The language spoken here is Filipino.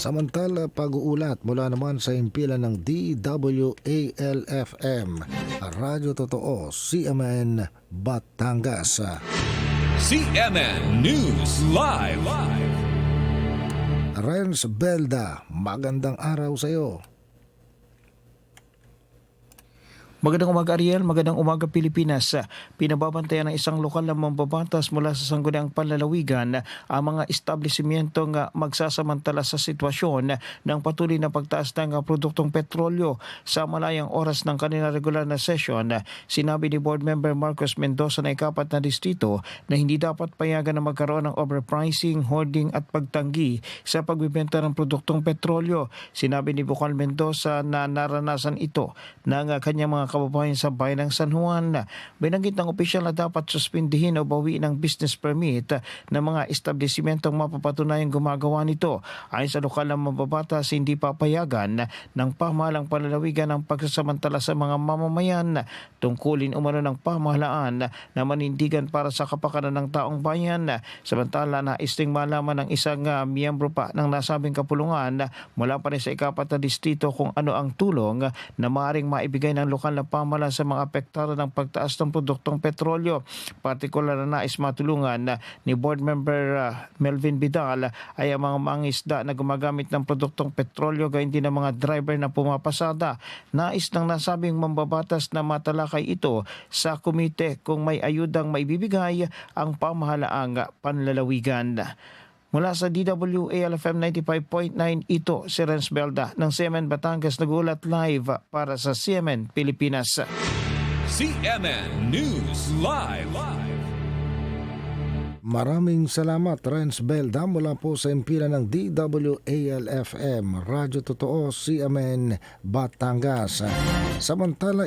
Samantala, pag-uulat mula naman sa himpilan ng DWALFM, Radyo Totoo, CMN, Batangas. CMN News Live. Renz Belda, magandang araw sa iyo. Magandang umaga Ariel, magandang umaga Pilipinas. Pinababantayan ng isang lokal na mambabatas mula sa sangguniang panlalawigan ang mga establishmentong magsasamantala sa sitwasyon ng patuloy na pagtaas ng produktong petrolyo sa malayang oras ng kanilang regular na session. Sinabi ni Board Member Marcos Mendoza na ikapat na distrito na hindi dapat payagan na magkaroon ng overpricing, hoarding at pagtanggi sa pagbibenta ng produktong petrolyo. Sinabi ni Bukal Mendoza na naranasan ito ng kanyang mga kababayan sa bayan ng San Juan. Binanggit ng opisyal na dapat suspindihin o bawi ng business permit ng mga establishmentong mapapatunayang gumagawa nito. Ayon sa lokal na mababatas, hindi papayagan ng pamahalang panlalawigan ang pagsasamantala sa mga mamamayan. Tungkulin umano ng pamahalaan na manindigan para sa kapakanan ng taong bayan. Samantala, nais ding malaman ng isang miyembro pa ng nasabing kapulungan mula pa rin sa ikapat na distrito kung ano ang tulong na maaaring maibigay ng lokal na pamahalaan sa mga apektado ng pagtaas ng produktong petrolyo. Partikular na nais matulungan ni Board Member Melvin Vidal ay ang mga mangisda na gumagamit ng produktong petrolyo gayon din ang mga driver na pumapasada. Nais ng nasabing mambabatas na matalakay ito sa komite kung may ayudang maibibigay ang pamahalaang panlalawigan. Mula sa DWALFM 95.9, ito si Renz Belda ng CMN Batangas nagulat live para sa CMN Pilipinas. CMN News Live. Maraming salamat Renz Belda mula po sa himpilan ng DWALFM, Radyo Totoo, CMN, Batangas. Samantala,